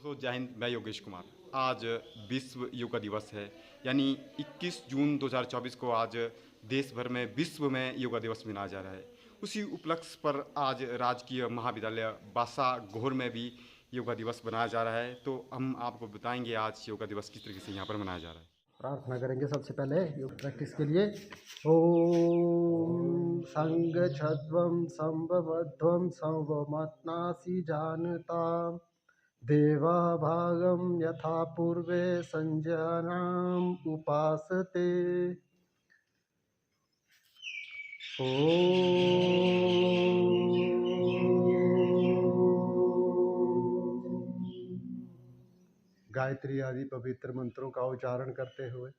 दोस्तों जय हिंद। मैं योगेश कुमार। आज विश्व योगा दिवस है, यानी 21 जून 2024 को आज देश भर में विश्व में योगा दिवस मनाया जा रहा है। उसी उपलक्ष्य पर आज राजकीय महाविद्यालय बासा घोर में भी योगा दिवस मनाया जा रहा है। तो हम आपको बताएंगे आज योगा दिवस किस तरीके से यहाँ पर मनाया जा रहा है। प्रार्थना करेंगे सबसे पहले योग प्रैक्टिस के लिए। ओम संग छद्वम संभवध्वम संवमात्नासि जानता देवा भागम यथा पूर्वे संजनाम उपासते। गायत्री आदि पवित्र मंत्रों का उच्चारण करते हुए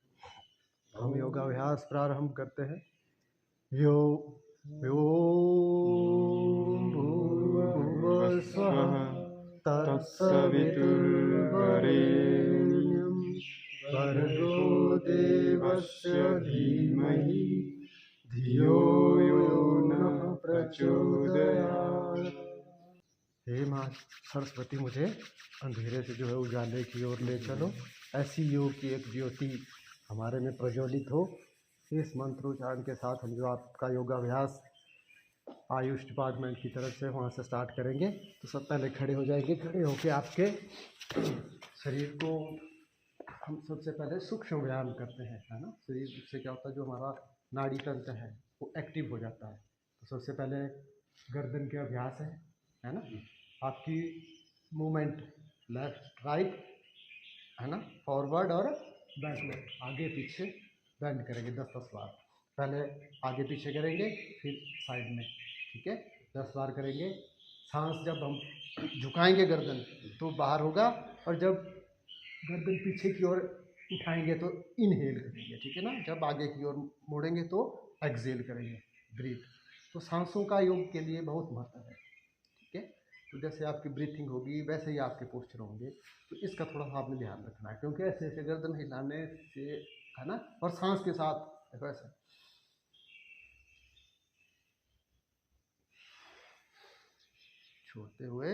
हम योगाभ्यास प्रारंभ करते हैं। यो यो भूर्भुवः स्वः तत्सवितुर्वरेण्यं भर्गो देवस्य धीमहि धियो यो नः प्रचोदयात्। हे माँ सरस्वती, मुझे अंधेरे से जो है उजाले की ओर ले चलो। ऐसी योग की एक ज्योति हमारे में प्रज्वलित हो। इस मंत्रोच्चारण के साथ हम जो आपका योगाभ्यास आयुष डिपार्टमेंट की तरफ से वहाँ से स्टार्ट करेंगे। तो सब पहले खड़े हो जाएंगे। खड़े होकर आपके शरीर को हम सबसे पहले सूक्ष्म व्यायाम करते हैं, है ना। शरीर से क्या होता है, जो हमारा नाड़ी तंत्र है वो एक्टिव हो जाता है। तो सबसे पहले गर्दन के अभ्यास है ना। आपकी मूवमेंट लेफ्ट राइट, है ना, फॉरवर्ड और बैकवर्ड, आगे पीछे बेंड करेंगे 10-10 बार। पहले आगे पीछे करेंगे, फिर साइड में, ठीक है। 10 बार करेंगे। सांस जब हम झुकाएंगे गर्दन तो बाहर होगा, और जब गर्दन पीछे की ओर उठाएंगे तो इनहेल करेंगे, ठीक है ना। जब आगे की ओर मोड़ेंगे तो एक्सहेल करेंगे, ब्रीथ। तो सांसों का योग के लिए बहुत महत्व है, ठीक है। तो जैसे आपकी ब्रीथिंग होगी वैसे ही आपके पोस्चर होंगे। तो इसका थोड़ा सा आपने ध्यान रखना है, क्योंकि ऐसे ऐसे गर्दन हिलाने से, है ना, और सांस के साथ देखो ऐसे। छोड़ते हुए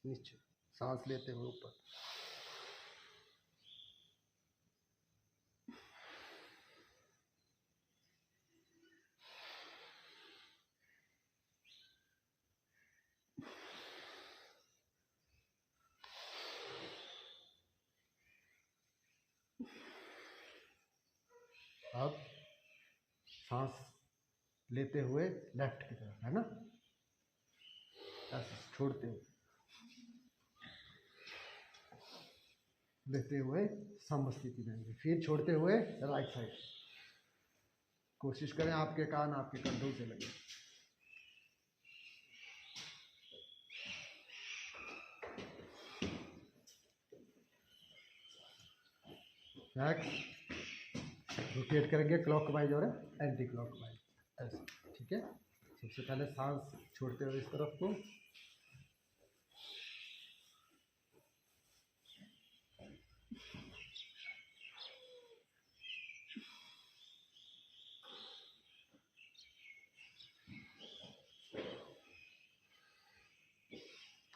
नीचे, सांस लेते हुए ऊपर। अब सांस लेते हुए लेफ्ट की तरफ, है ना, ऐसे छोड़ते हुए, लेते हुए समस्थिति में, फिर छोड़ते हुए राइट साइड। कोशिश करें आपके कान आपके कंधों से लगे। नेक्स्ट रोटेट करेंगे क्लॉकवाइज और एंटी क्लॉकवाइज, ऐसे, ठीक है। सबसे पहले सांस छोड़ते हुए इस तरफ को,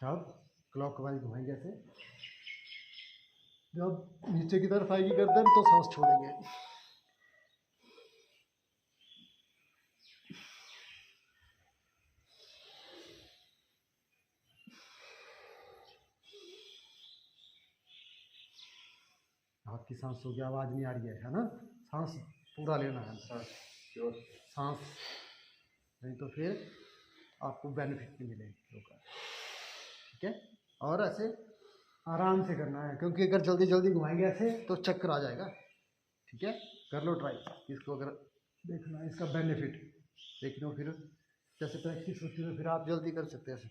अब क्लॉकवाइज घुमाएंगे ऐसे। जब नीचे की तरफ आएगी गर्दन तो सांस छोड़ेंगे। आपकी सांसों की आवाज़ नहीं आ रही है ना। सांस पूरा लेना है, सांस, नहीं तो फिर आपको बेनिफिट नहीं मिलेगा, ठीक है। और ऐसे आराम से करना है, क्योंकि अगर जल्दी जल्दी घुमाएंगे ऐसे तो चक्कर आ जाएगा, ठीक है। कर लो ट्राई इसको, अगर देखना है इसका बेनिफिट देख लो, फिर जैसे प्रैक्टिस होती है फिर आप जल्दी कर सकते हैं ऐसे।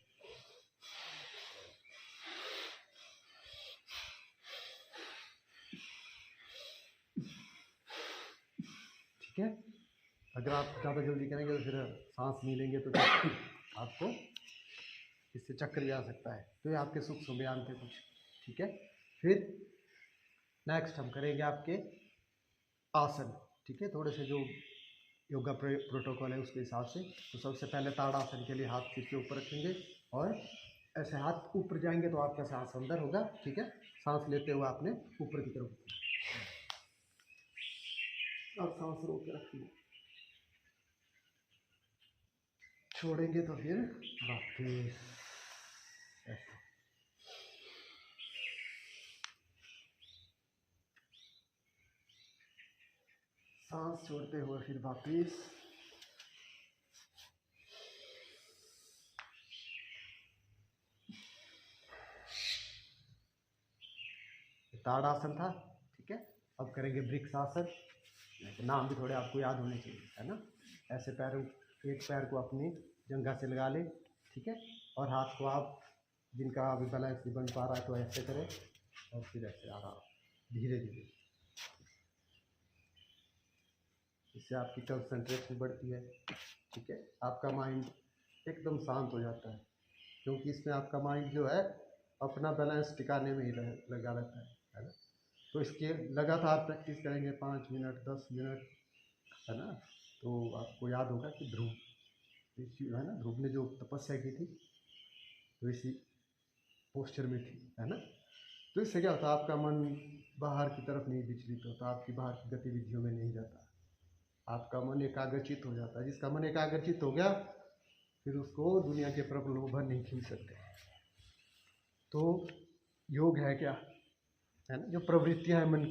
ठीक है। अगर आप ज़्यादा जल्दी करेंगे तो फिर सांस नहीं लेंगे तो आपको इससे चक्कर भी आ सकता है। तो ये आपके सूक्ष्म व्यायाम थे कुछ, ठीक है। फिर नेक्स्ट हम करेंगे आपके आसन, ठीक है। थोड़े से जो योगा प्रोटोकॉल है उसके हिसाब से। तो सबसे पहले ताड़ासन के लिए हाथ सिर के ऊपर रखेंगे और ऐसे हाथ ऊपर जाएंगे तो आपका सांस अंदर होगा, ठीक है। सांस लेते हुए आपने ऊपर की तरफ, अब सांस रोक के रखिए, छोड़ेंगे तो फिर वापिस ऐसे। सांस छोड़ते हुए फिर वापिस, ताड़ासन था, ठीक है। अब करेंगे वृक्ष आसन, नाम भी थोड़े आपको याद होने चाहिए, है ना। ऐसे पैरों, एक पैर को अपनी जंघा से लगा ले, ठीक है, और हाथ को आप, जिनका अभी बैलेंस नहीं बन पा रहा है तो ऐसे करें, और फिर ऐसे आराम धीरे धीरे। इससे आपकी कंसंट्रेशन बढ़ती है, ठीक है। आपका माइंड एकदम शांत हो जाता है, क्योंकि इसमें आपका माइंड जो है अपना बैलेंस टिकाने में ही लगा रहता है ना। तो इसके लगातार प्रैक्टिस करेंगे 5 मिनट 10 मिनट, है ना। तो आपको याद होगा कि ध्रुव ऋषि है ना, ध्रुव ने जो तपस्या की थी तो इसी पोस्चर में थी, है ना। तो इससे क्या होता है, आपका मन बाहर की तरफ नहीं विचलित होता, आपकी बाहर की गतिविधियों में नहीं जाता, आपका मन एकाग्रचित हो जाता है। जिसका मन एकाग्रचित हो गया फिर उसको दुनिया के प्रलोभन नहीं खींच सकते। तो योग है क्या, है ना, जो प्रवृत्तियां हैं मन,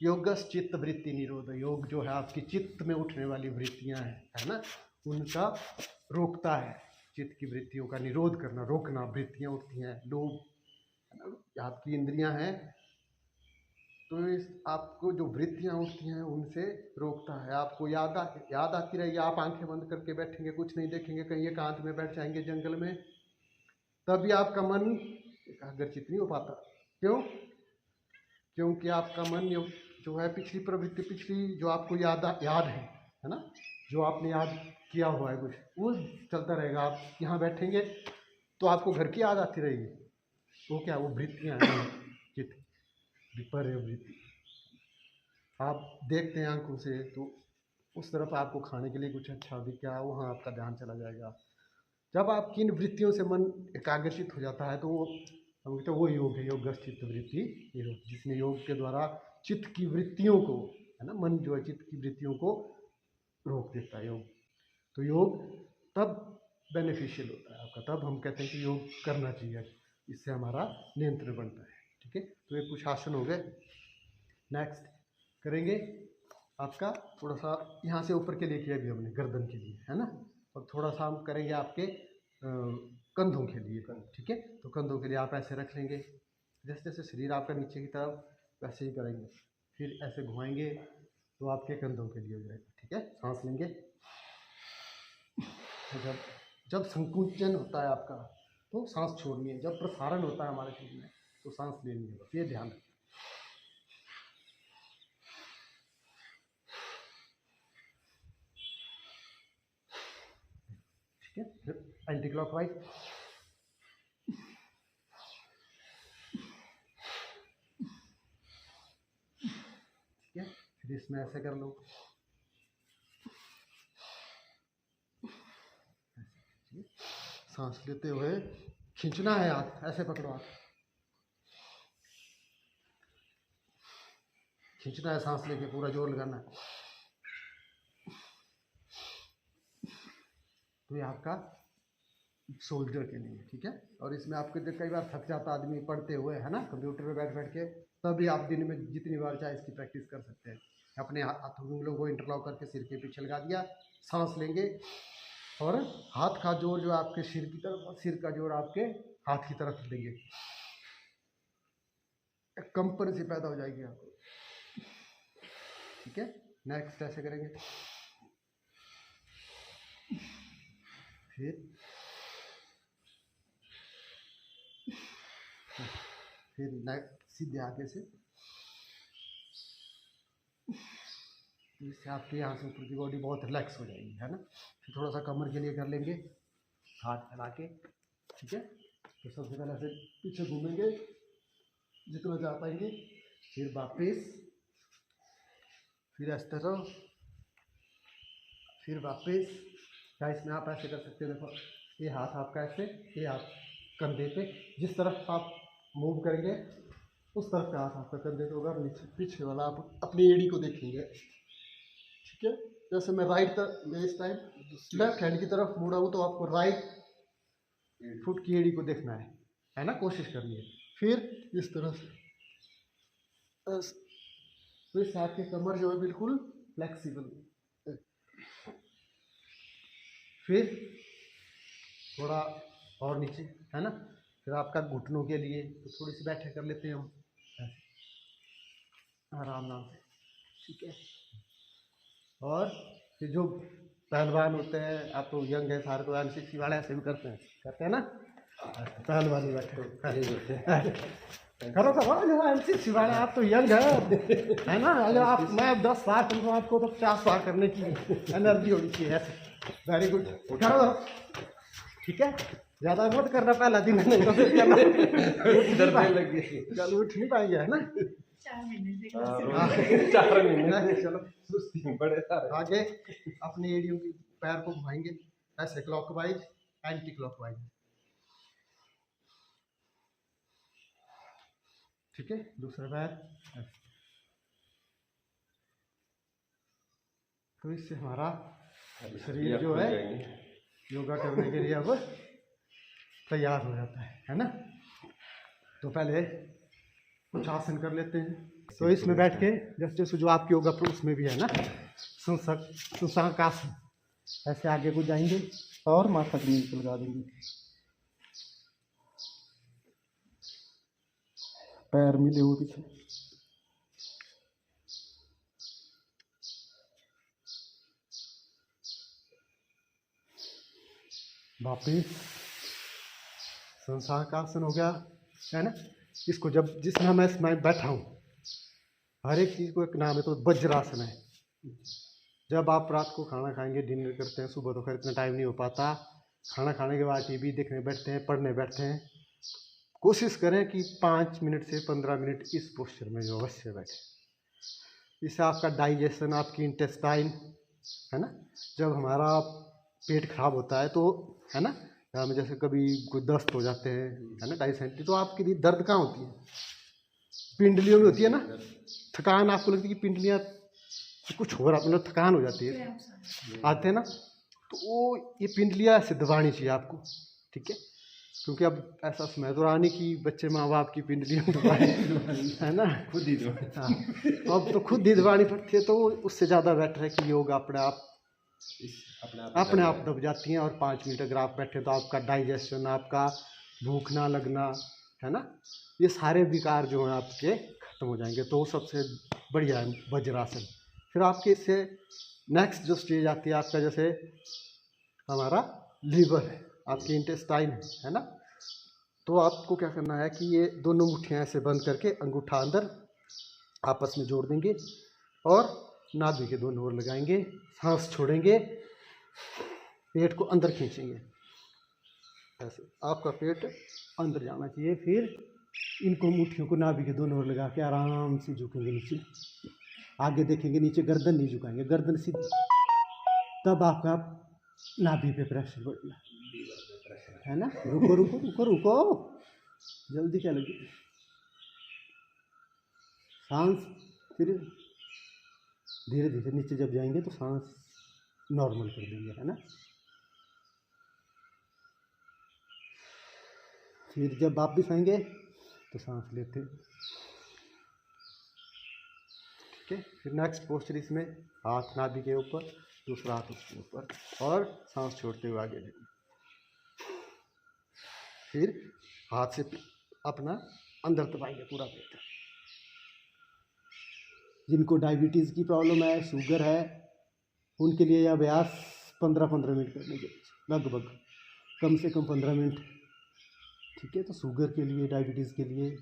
योगस चित्त वृत्ति निरोध, योग जो है आपकी चित्त में उठने वाली वृत्तियां हैं, है ना, उनका रोकता है। चित्त की वृत्तियों का निरोध करना, रोकना। वृत्तियां उठती हैं, लोभ, है ना, आपकी इंद्रियां हैं, तो इस आपको जो वृत्तियां उठती हैं उनसे रोकता है। आपको याद आती रहेगी, आप आंखें बंद करके बैठेंगे, कुछ नहीं देखेंगे, कहीं एकांत में बैठ जाएंगे जंगल में, तभी आपका मन एकाग्रचित नहीं हो पाता। क्यों? क्योंकि आपका मन जो है पिछली प्रवृत्ति, पिछली जो आपको याद है ना, जो आपने याद किया हुआ है कुछ, वो चलता रहेगा। आप यहाँ बैठेंगे तो आपको घर की याद आती रहेगी, वो क्या, वो वृत्तियाँ हैं, चित्त विपर्य वृत्ति। आप देखते हैं आंखों से तो उस तरफ आपको खाने के लिए कुछ अच्छा दिख गया, वहाँ आपका ध्यान चला जाएगा। जब आपकी इन वृत्तियों से मन एकाग्रचित हो जाता है तो वो योग है, योग चित्त वृत्ति निरोध, जिसमें योग के द्वारा चित्त की वृत्तियों को, है ना, मन जो है चित्त की वृत्तियों को रोक देता है योग। तो योग तब बेनिफिशियल होता है आपका, तब हम कहते हैं कि योग करना चाहिए, इससे हमारा नियंत्रण बनता है, ठीक है। तो ये कुछ आसन हो गए। नेक्स्ट करेंगे आपका थोड़ा सा यहाँ से ऊपर के लिए किया भी हमने, गर्दन के लिए, है ना, और थोड़ा सा हम करेंगे आपके कंधों के लिए, ठीक है। तो कंधों के लिए आप ऐसे रख लेंगे, जैसे जैसे शरीर आपका नीचे की तरफ वैसे ही करेंगे, फिर ऐसे घुमाएंगे तो आपके कंधों के लिए हो जाएगा, ठीक है। सांस लेंगे, तो जब संकुचन होता है आपका तो सांस छोड़नी है, जब प्रसारण होता है हमारे शरीर में तो सांस लेनी है, बस ये ध्यान रखें, ठीक है। एंटी क्लॉकवाइज, ठीक है। फिर इसमें ऐसे कर लो, सांस लेते हुए खींचना है, हाथ ऐसे पकड़ो, हाथ खींचना है, सांस लेके पूरा जोर लगाना है। तो ये आपका शोल्डर के लिए, ठीक है। और इसमें आपके कई बार थक जाता आदमी पढ़ते हुए, है ना, कंप्यूटर पे बैठ बैठ के, तभी आप दिन में जितनी बार चाहे इसकी प्रैक्टिस कर सकते हैं। अपने हाथों उंगलियों को इंटरलॉक करके सिर के पीछे लगा दिया, सांस लेंगे, और हाथ का जोर जो आपके सिर की तरफ और सिर का जोर आपके हाथ की तरफ देंगे, कंपन से पैदा हो जाएगी आपको, ठीक है। नेक्स्ट ऐसे करेंगे, फिर नेक्स्ट सीधे आगे से, इससे आपके यहाँ से ऊपर की बॉडी बहुत रिलैक्स हो जाएगी, है ना। फिर थोड़ा सा कमर के लिए कर लेंगे, हाथ फैला के, ठीक है। तो सबसे पहले ऐसे पीछे घूमेंगे जितना जा पाएंगे, फिर वापस, फिर इस तरह, फिर वापस। या इसमें आप ऐसे कर सकते हैं, देखो ये हाथ आपका ऐसे, ये हाथ कंधे पे, जिस तरफ आप मूव करेंगे उस तरफ का हाथ आपका कंधे पे होगा। नीचे पीछे वाला आप अपनी एड़ी को देखेंगे, ठीक है। जैसे मैं मैं इस टाइम लेफ्ट हैंड की तरफ मुड़ा हूँ तो आपको राइट फुट की एड़ी को देखना है ना, कोशिश करनी है। फिर इस तरह से तो इस आपकी कमर जो है बिल्कुल फ्लेक्सिबल। फिर थोड़ा और नीचे, है ना। फिर आपका घुटनों के लिए तो थोड़ी सी बैठक कर लेते हैं हम आराम से, ठीक है। और फिर जो पहलवान होते हैं, आप तो यंग है सारे, तो एनसीसी वाले ऐसे भी करते हैं ना, पहलवानी बैठे करो जो एनसीसी वाले, आप तो यंग है ना। अगर आप मैं 10 बार करूँ आपको तो 50 बार करने की एनर्जी होनी चाहिए ऐसे। वेरी गुड, करो ठीक है। ज़्यादा मत करना पहला दिन, नहीं तो फिर चलो उठ नहीं पाएंगे, है ना। 4 महीने चलो सुस्ती बड़े सारे। आगे अपनी एड़ियों की पैर को घुमाएंगे ऐसे क्लॉकवाइज, एंटी क्लॉकवाइज, ठीक है। दूसरा पैर, तो इससे हमारा शरीर जो है योगा करने के लिए अब तैयार हो जाता है ना। तो पहले कुछ आसन कर लेते हैं। तो इसमें बैठ के जैसे जो आपके योगा उसमें भी है ना, सुसंग आसन, ऐसे आगे को जाएंगे और माथा जमीन पर लगा देंगे, पैर मिले हुए पीछे। वापिस संसार का आसन हो गया, है ना। इसको जब जिसमें मैं बैठा हूँ, हर एक चीज़ को एक नाम है, तो वज्रासन है। जब आप रात को खाना खाएंगे, डिनर करते हैं, सुबह तो खैर इतना टाइम नहीं हो पाता, खाना खाने के बाद टीवी देखने बैठते हैं, पढ़ने बैठते हैं, कोशिश करें कि 5 मिनट से 15 मिनट इस पोस्चर में जो अवश्य बैठे। इससे आपका डाइजेशन, आपकी इंटेस्टाइन, है ना। जब हमारा पेट खराब होता है तो, है ना, हमें जैसे कभी कोई दस्त हो जाते हैं, है ना, डाइसेंट्री, तो आपके लिए दर्द कहाँ होती है? पिंडलियों में होती है ना। थकान आपको लगती है कि पिंडलियाँ कुछ हो रहा, मतलब थकान हो जाती है, आते हैं ना, तो वो ये पिंडलियाँ ऐसे दबानी चाहिए आपको, ठीक है। क्योंकि अब ऐसा समय तो रहा नहीं कि बच्चे माँ बाप की पिंडलियाँ दबाए, है ना, खुद ही दबाए। हाँ, अब तो खुद ही दबानी पड़ती है, तो उससे ज़्यादा बेटर है कि योग अपने आप दब जाती हैं। और 5 मिनट अगर आप बैठे तो आपका डाइजेशन, आपका भूख ना लगना, है ना, ये सारे विकार जो हैं आपके खत्म हो जाएंगे। तो सबसे बढ़िया है वज्रासन। फिर आपके इससे नेक्स्ट जो स्टेज आती है आपका, जैसे हमारा लीवर है, आपकी इंटेस्टाइन है ना, तो आपको क्या करना है कि ये दोनों मुट्ठियाँ ऐसे बंद करके अंगूठा अंदर आपस में जोड़ देंगे और नाभि के दोनों ओर लगाएंगे, सांस छोड़ेंगे, पेट को अंदर खींचेंगे, ऐसे आपका पेट अंदर जाना चाहिए। फिर इनको मुट्ठियों को नाभि के दोनों ओर लगा के आराम से झुकेंगे नीचे, आगे देखेंगे नीचे, गर्दन नहीं झुकाएंगे, गर्दन सीधी, तब आपका नाभि पे प्रेशर बढ़ेगा, है ना। रुको रुको रुको रुको, जल्दी क्या लगी, सांस फिर धीरे धीरे नीचे जब जाएंगे तो सांस नॉर्मल कर देंगे, है ना। फिर जब वापस आएंगे तो सांस लेते, ठीक है। फिर नेक्स्ट पोस्चर, इसमें हाथ नाभि के ऊपर, दूसरा हाथ उसके ऊपर, और सांस छोड़ते हुए आगे जाएंगे। फिर हाथ से अपना अंदर दबाएंगे पूरा पेट। जिनको डायबिटीज़ की प्रॉब्लम है, शुगर है, उनके लिए यह अभ्यास 15-15 मिनट करने के लगभग, कम से कम 15 मिनट, ठीक है। तो शुगर के लिए, डायबिटीज़ के लिए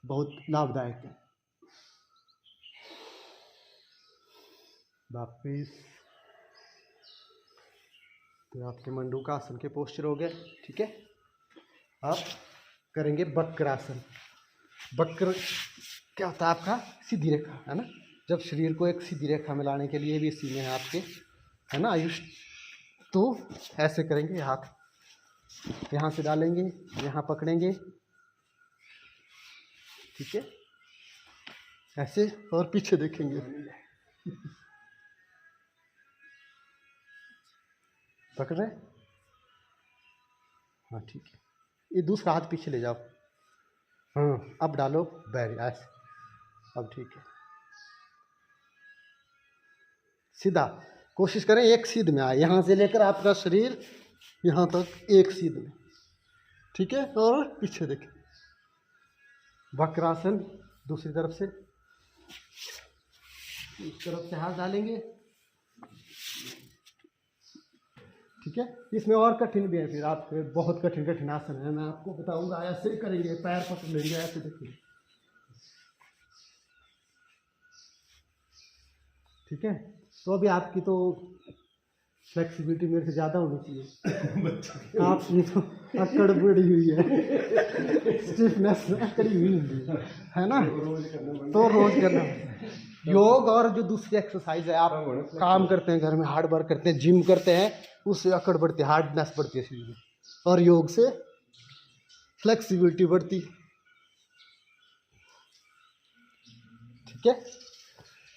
बहुत लाभदायक है। वापिस तो आपके मंडूकासन के पोस्चर हो गए, ठीक है। आप करेंगे वक्रासन। वक्र क्या होता है? आपका सीधी रेखा, है ना। जब शरीर को एक सीधी रेखा में लाने के लिए भी सीने हैं आपके, है ना, आयुष, तो ऐसे करेंगे हाथ, यहाँ से डालेंगे, यहाँ पकड़ेंगे, ठीक है, ऐसे, और पीछे देखेंगे, पकड़ रहे, हाँ ठीक है। ये दूसरा हाथ पीछे ले जाओ, हाँ अब डालो बैरी ऐसे, अब ठीक है। सीधा कोशिश करें एक सीध में आए, यहाँ से लेकर आपका शरीर यहाँ तक एक सीध में, ठीक है। और पीछे देखें, वक्रासन दूसरी तरफ से, इस तरफ से हाथ डालेंगे, ठीक है। इसमें और कठिन भी है, फिर आप बहुत कठिन कठिन आसन है, मैं आपको बताऊंगा। ऐसे करेंगे, पैर पकड़ लेंगे, ऐसे देखिए, ठीक है। तो अभी आपकी तो फ्लेक्सिबिलिटी मेरे से ज़्यादा होनी चाहिए, आपकी तो अकड़ बढ़ी हुई है, स्टिफनेस अकड़ी हुई है ना, तो रोज करना। योग और जो दूसरी एक्सरसाइज है, आप काम करते हैं घर में, हार्ड वर्क करते हैं, जिम करते हैं, उससे अकड़ बढ़ती है, हार्डनेस बढ़ती है शरीर में, और योग से फ्लेक्सिबिलिटी बढ़ती, ठीक है।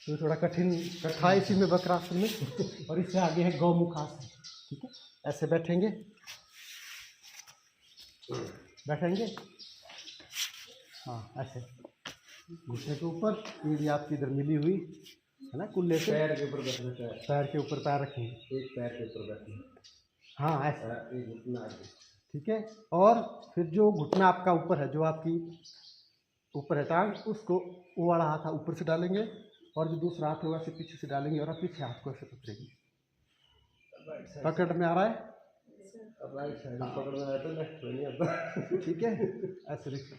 तो थोड़ा कठिन रखा है इसी में वक्रासन में, और इससे आगे है गौमुख आसन, ठीक है। ऐसे बैठेंगे, बैठेंगे, हाँ ऐसे, घुटने के ऊपर, पीढ़ी आपकी इधर मिली हुई है ना, कुल्ले से पैर के ऊपर बैठना है, पैर के ऊपर पैर रखेंगे, एक पैर के ऊपर बैठना, हाँ ऐसा, एक घुटना आगे, ठीक है। और फिर जो घुटना आपका ऊपर है, जो आपकी ऊपर है टांग, उसको वो वाला हाथ ऊपर से डालेंगे, और जो दूसरा हाथ होगा ऐसे पीछे से डालेंगे, और पीछे हाथ को ऐसे पकड़ेंगे। पकड़ में आ रहा है, राइट साइड पकड़ में आया तो लेफ्ट में नहीं आता, ठीक है। ऐसे देखिए,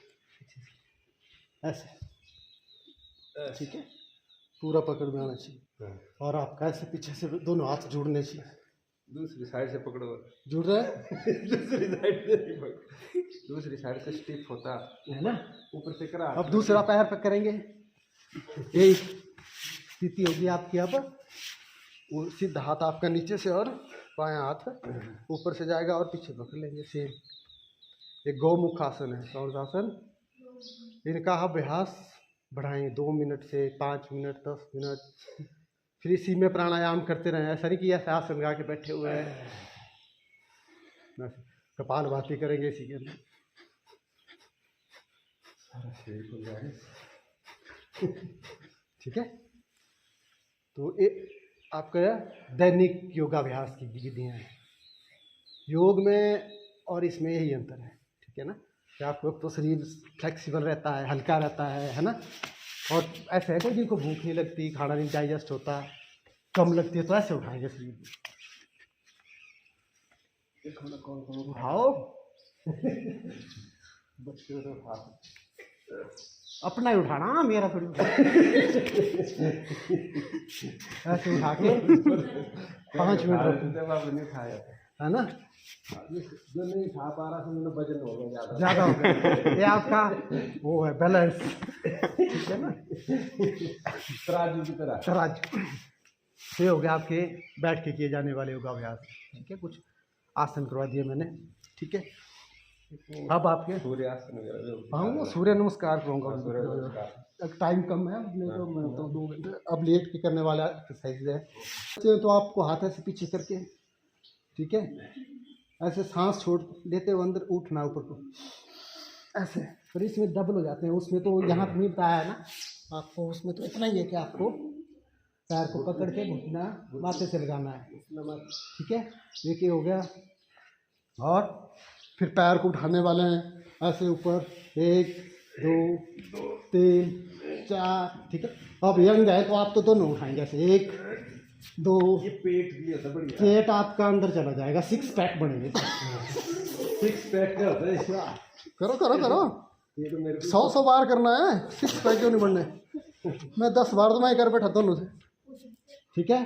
ऐसे, ठीक है, पूरा पकड़ में आना चाहिए, और आपका ऐसे पीछे से दोनों हाथ जुड़ने चाहिए, दूसरी साइड से पकड़ो, जुड़ रहा है दूसरी साइड से स्टिफ होता है ना, ऊपर से करा। अब दूसरा पैर पे करेंगे, यही स्थिति होगी आपकी। अब वो सीधा हाथ आपका नीचे से, और बायां हाथ ऊपर से जाएगा, और पीछे पकड़ लेंगे, सेम। ये गौमुख आसन है, सौर्यासन। इनका अभ्यास बढ़ाएंगे 2 मिनट से 5 मिनट, 10 मिनट, फिर इसी में प्राणायाम करते रहें। ऐसा नहीं कि ऐसे आसन लगा के बैठे हुए हैं, कपाल भाती करेंगे इसी के अंदर, ठीक है। तो ये आपका दैनिक योगाभ्यास की विधियाँ हैं। योग में और इसमें यही अंतर है, ठीक है ना, कि आपको तो शरीर फ्लेक्सिबल रहता है, हल्का रहता है ना। और ऐसे है कोई जिनको भूख नहीं लगती, खाना नहीं डाइजेस्ट होता, कम लगती है, तो ऐसे उठाएंगे शरीर में, उठाओ बच्चे तो उठा, अपना ही उठाना, मेरा थोड़ी ऐसे उठा के 5 मिनट उठाया है ना, जो नहीं खा पा रहा तो वजन हो गया, ज़्यादा हो गया, ये आपका वो है बैलेंस, ठीक है ना, तराजू की तरह, तराजू। ये हो गया आपके बैठ के किए जाने वाले योगाभ्यास, ठीक है। कुछ आसन करवा दिए मैंने, ठीक है। अब आपके सूर्यासन वगैरह, हाँ वो सूर्य नमस्कार करूँगा, टाइम कम है, नहीं तो मैं तो 2 घंटे अब लेट के करने वाला एक्सरसाइज है। तो आपको हाथ ऐसे पीछे करके, ठीक है, ऐसे सांस छोड़ लेते हो अंदर, उठना ऊपर को ऐसे, फिर इसमें डबल हो जाते हैं। उसमें तो यहाँ पे मिलता है ना आपको, उसमें तो इतना ही है कि आपको पैर को पकड़ के घुटना माथे से लगाना है, ठीक है। ये हो गया, और फिर पैर को उठाने वाले हैं ऐसे ऊपर, 1 2 3 4, ठीक है। अब यंग है तो आप तो दोनों उठाएंगे ऐसे, 1 2, ये पेट भी होता है, पेट आपका अंदर चला जाएगा, 6 पैक बनेंगे। 6 पैक क्या होता है? करो करो करो, 100 बार करना है, 6 पैक क्यों नहीं बनने, मैं 10 बार तो मैं कर बैठा दोनों से, ठीक है।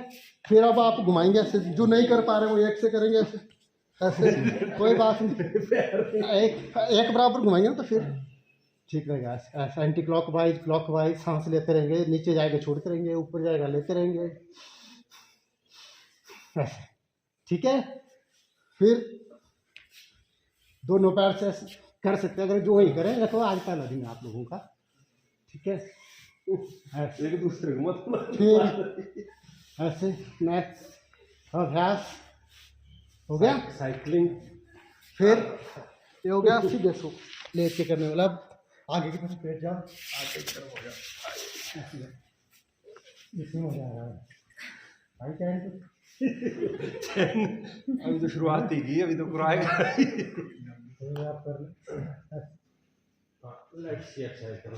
फिर अब आप घुमाएंगे ऐसे, जो नहीं कर पा रहे वो 1 से करेंगे ऐसे ऐसे, कोई बात नहीं, एक बराबर घुमाएंगे ना तो फिर ठीक रहेगा। ऐसा एंटी क्लॉकवाइज क्लॉकवाइज सांस लेते रहेंगे, नीचे जाएगा छोड़ते रहेंगे, ऊपर जाएगा लेते रहेंगे ऐसे, ठीक है। फिर दोनों पैर से ऐसे कर सकते हैं, अगर जो ही करें। देखो आज पहला दिन है आप लोगों का, ठीक है। ऐसे एक दूसरे को मत फिर ऐसे नेक्स्ट अभ्यास हो गया। साइकिलिंग। फिर ये हो गया सीधे सो लेट के करने वाला। अब आगे की तरफ पेट जाओ, आगे की तरफ हो गया। इसमें हो जा रहा है भाई टाइम अभी तो शुरुआत ही की, अभी तो कराएगा। तो आप कर लेट्स सी एक्सरसाइज करो।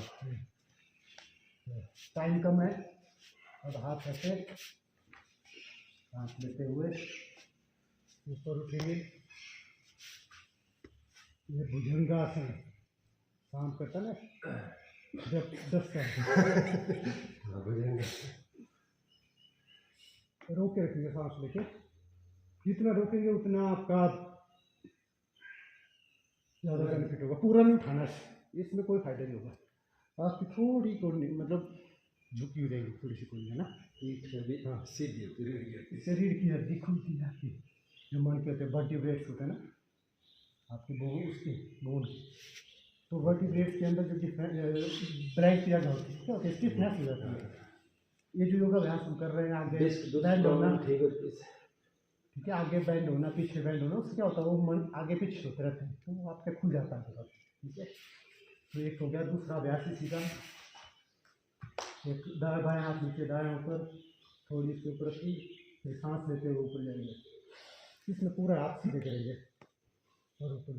टाइम कम है। अब हाथ ऐसे सांस लेते हुए ऊपर उठेंगे। ये भुजंगासन काम करता ना जब 10 रोक के रखेंगे सांस लेके। जितना रोकेंगे उतना आपका ज़्यादा बेनिफिट होगा। पूरा नहीं उठाना, इसमें कोई फायदा नहीं होगा। आपकी थोड़ी कोई मतलब झुकी हुई रहेगी, थोड़ी सी कोई है ना। हाँ, सीधी होती शरीर की हड्डी खुलती है आपकी, जो मन कहते हैं वर्टिब्रेट्स होते हैं ना आपके बोन, उसकी बोन। तो वर्टिब्रेट्स के अंदर जो ब्लैंक किया होती है, क्या होता है, स्टिफनेस हो जाती है। ये जो योगा अभ्यास हम कर रहे हैं, आगे बैंड होना, ठीक है, आगे बैंड होना, पीछे बैंड होना, उससे क्या होता है वो मन आगे पीछे होते रहते हैं, तो वो आपके खुल जाता है। ठीक है, तो एक हो गया। दूसरा अभ्यास इसी का, एक दाएं बाएं हाथ नीचे, दाएं ऊपर, थोड़ी इसके ऊपर रखी, फिर सांस लेते हुए ऊपर जाएंगे। इसमें पूरा हाथ सीधे करेंगे और ऊपर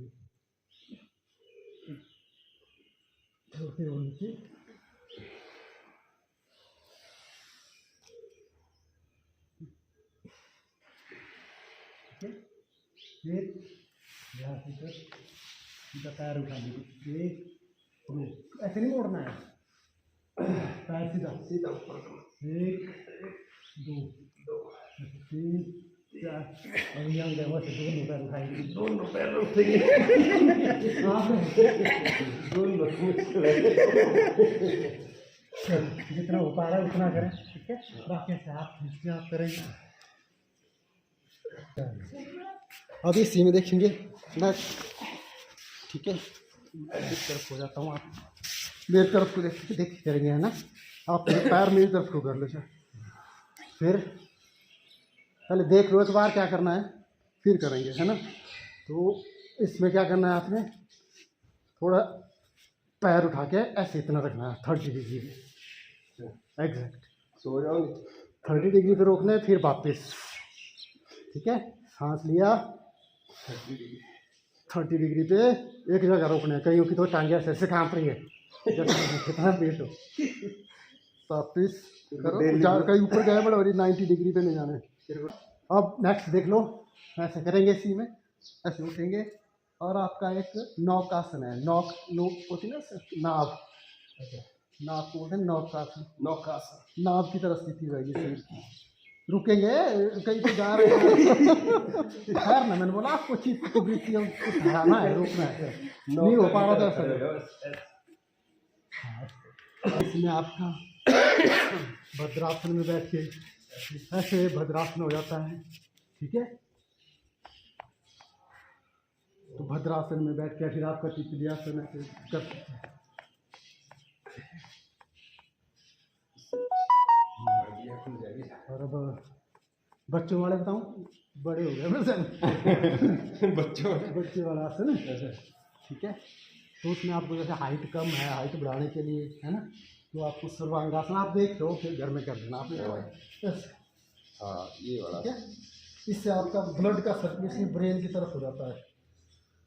होते हुए नीचे। एक यहाँ सीधा पैर उठा दीजिए, एक दो, ऐसे नहीं मोड़ना है, पैर सीधा सीधा ऊपर करना। एक दो तीन चार, और यहाँ गए से दोनों पैर उठाएंगे, दोनों पैर उठेंगे। जितना हो पा रहा है उतना करें, ठीक है। बाकी से आप खींचते आप करेंगे। अब इसी में देखेंगे मैं, ठीक है, इस तरफ हो जाता हूँ, आप मेरी तरफ को देख करेंगे, है ना। आप पैर मेरी तरफ को कर लो सर। फिर पहले देख लो एक बार क्या करना है, फिर करेंगे, है ना। तो इसमें क्या करना है, आपने थोड़ा पैर उठा के ऐसे इतना रखना है 30 डिग्री में, एग्जैक्ट। सो जाओगे 30 डिग्री पे रोकना है, फिर वापस, ठीक है। सांस लिया 30 डिग्री पे एक जगह रोकना है, कहीं की तो टांगे ऐसे कांप रही है, कितना पेट हो, वापिस करो। कहीं ऊपर गए बड़ा, 90 डिग्री पे नहीं जाना है। अब नेक्स्ट देख लो, ऐसे करेंगे, इसी में ऐसे उठेंगे, और आपका एक नौकासन है। नौक होती है ना, नाव, नाव को बोलते हैं नौकासन। नौकासन, नाव की तरह स्थिति रहेगी शरीर की। रुकेंगे कहीं पे जा रहे हैं, खैर ना, मैंने बोला आपको चीज को बीती है, उसको ठहराना है, रोकना है, नहीं हो पा रहा था ऐसा। इसमें आपका भद्रासन में बैठ के ऐसे भद्रासन हो जाता है, ठीक है। तो भद्रासन में बैठ के फिर आपका तितलियासन ऐसे कर सकते हैं। और अब बच्चों वाले बताऊं, बड़े हो गए वैसे बच्चे वाला आसन, ठीक है। तो उसमें आपको जैसे हाइट कम है, हाइट बढ़ाने के लिए, है ना, तो आपको सर्वांगासन आप देख लो, फिर घर में कर देना आपने। हाँ ये वाला, ठीक है। इससे आपका ब्लड का सर्कुलेशन ब्रेन की तरफ हो जाता है,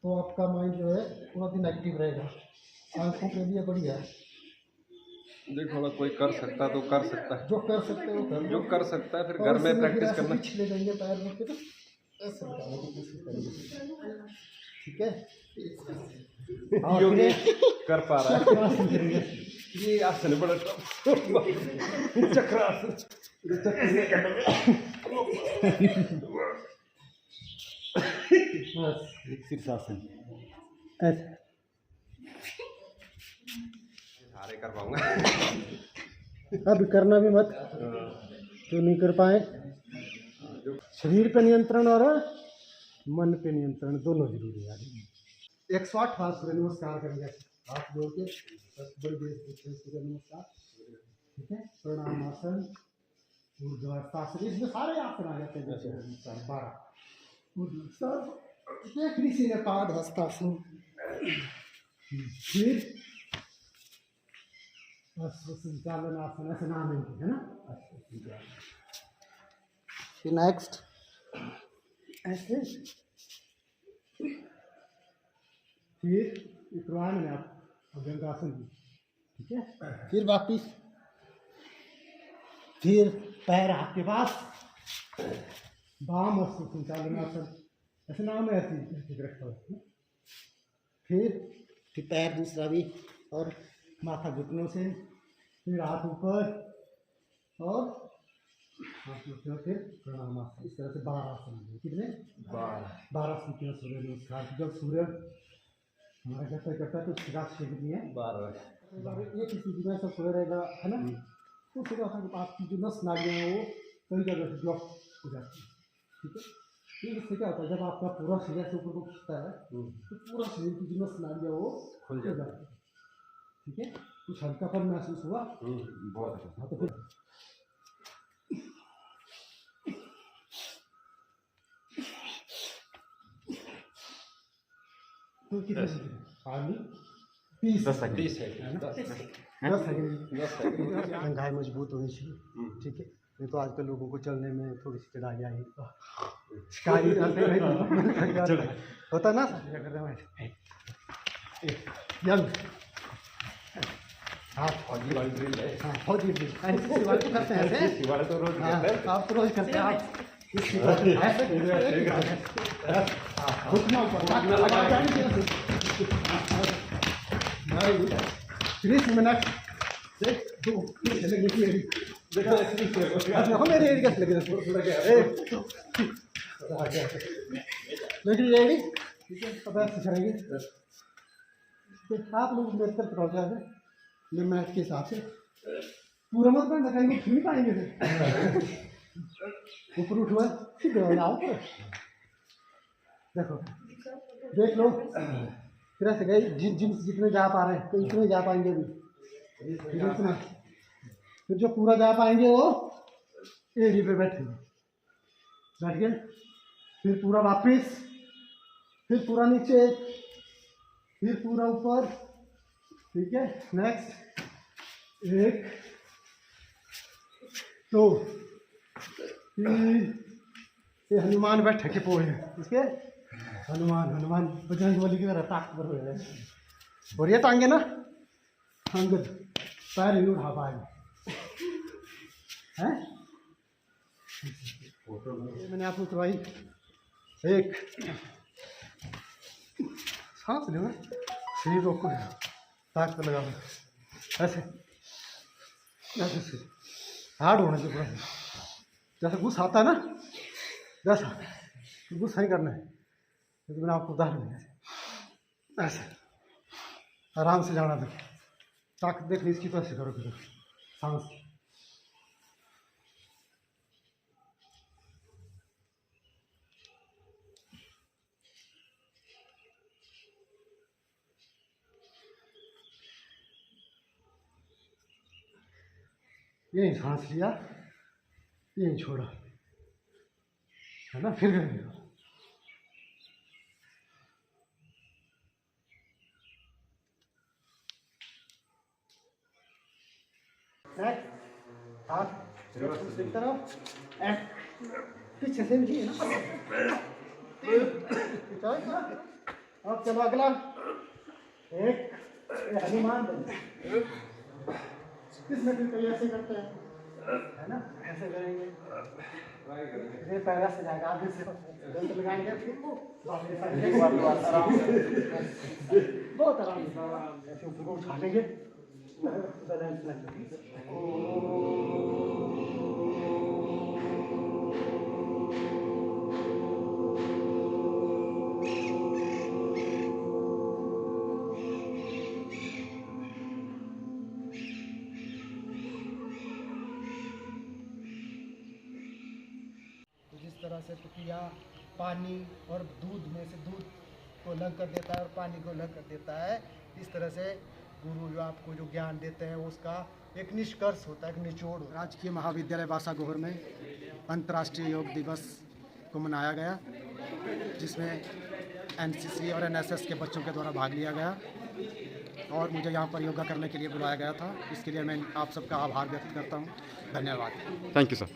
तो आपका माइंड जो है पूरा दिन एक्टिव रहेगा। आंखों के लिए बढ़िया है। देखो ना, कोई कर सकता तो कर सकता है, जो कर सकते हो कर जो लो। कर सकता है फिर और घर में इसमें फिर प्रैक्टिस ऐसे करना। पिछले जाएंगे पैर रख के, तो ऐसे बताने की कोशिश करेंगे, ठीक है। और योगी फिर कर पा रहा है, चक्रासन करेंगे। ये आसन बड़ा चक्रासन, बस शीर्षासन ऐसे सारे कर पाऊंगा। अब करना भी मत, जो नहीं कर पाए। शरीर पे नियंत्रण और मन पे नियंत्रण दोनों जरूरी है। 108 बार सूर्य नमस्कार करेंगे, हाथ जोड़ के 10 बड़ी देर सूर्य नमस्कार। ठीक है, प्रणाम आसन, ऊर्ध्वाधर, इसमें सारे आसन आ जाते हैं। सूर्य नमस्कार 12 ऊर्ध्वाधर, एक ऋषि ने पाद हस्तासन, फिर संचालन आसन, ऐसे नाम है इनके, है ना। फिर नेक्स्ट ऐसे, फिर इतवार में आप अभ्यंगासन की। ठीक है, फिर वापिस, फिर पैर आपके पास, वाम हस्त संचालनासन, ऐसे नाम है, ऐसे रखा हुआ। फिर पैर दूसरा भी, और माथा घुटनों से, फिर हाथ ऊपर, और हाथ ऊपर, फिर प्रणाम आसन। इस तरह से 12 आसन। कितने? 12 सीखना सूर्य नमस्कार। जब सूर्य हमारा करता है तो उसकी राशि कितनी है? 12। एक ही स्थिति में सब सोया रहेगा, है ना। तो सूर्य के पास की जो नस नालियाँ हैं वो कई जगह से ब्लॉक हो जाती है। ठीक है, तो इससे क्या होता है, जब आपका पूरा शरीर से ऊपर को खींचता है तो पूरा शरीर की जो नस नालियाँ वो खुल जाती है। ठीक है, कुछ हल्कापन महसूस हुआ? बहुत अच्छा। हाँ, तो फिर तो कितने हार्डली 10 सेकंड, 10 सेकंड। टंगाई मजबूत होनी चाहिए। ठीक है, नहीं तो आजकल लोगों को चलने में थोड़ी सी चढ़ाई आई होता ना। यंग फौजी वाली ड्रिल है। हाँ, फौजी ड्रिल ऐसे वाले तो करते हैं, ऐसे वाले तो रोज करते हैं। आप तो रोज करते हैं। आप घुटना ऊपर 30 मिनट, 2 देखो मेरी एडी कैसे लगे, लेकिन एडी ठीक है, अब ऐसे करेंगे। आप लोग मेरे तरफ रहो जाए, मैं मैथ के हिसाब से पूरा मत करना, कहीं फिर नहीं पाएंगे। फिर ऊपर उठवा, फिर आओ, देखो देख लो। फिर ऐसे गए, जितने जा पा रहे हैं तो इतने जा पाएंगे अभी, इतना। फिर जो पूरा जा पाएंगे वो एडी पे बैठ गए, फिर पूरा वापिस, फिर पूरा नीचे, फिर पूरा ऊपर। ठीक है, नेक्स्ट 1 2 3। ये हनुमान बैठे के पोए इसके, हनुमान बजरंग बली की तरह ताकतवर हो जाए। और ये टांगे ना अंगद पैर ही उठा पाएंगे, हैं। मैंने आपको करवाई। 1 सांस लो, शरीर रोको, ताकत लगा, ऐसे ऐसे हार्ड होना चाहिए पूरा। जैसे गुस्सा आता है ना, जैसा गुस्सा ही करना है। तो मैंने आपको उदाहरण दिया, ऐसे आराम से जाना था। ताकत देख ली इसकी, तो ऐसे करो, फिर सांस। यही सांस लिया, यही छोड़ा, है ना। फिर करेंगे हाथ दूसरी तरफ, पीछे से भी ना। अब चलो अगला, 1 हनुमान बन, इसमें फिर ऐसे करते हैं, है ना। ऐसे करेंगे, ये पैरा से जाएगा, आगे से दंड लगाएंगे, फिर वो आराम से, बहुत आराम से ऐसे ऊपर को उठा लेंगे। जिस तरह से प्रक्रिया पानी और दूध में से दूध को अलग कर देता है और पानी को अलग कर देता है। इस तरह से गुरु जो आपको जो ज्ञान देते हैं उसका एक निष्कर्ष होता है, एक निचोड़। राजकीय महाविद्यालय बासागोहर में अंतर्राष्ट्रीय योग दिवस को मनाया गया, जिसमें एनसीसी और एनएसएस के बच्चों के द्वारा भाग लिया गया और मुझे यहाँ पर योगा करने के लिए बुलाया गया था। इसके लिए मैं आप सबका आभार व्यक्त करता हूँ। धन्यवाद। Thank you sir.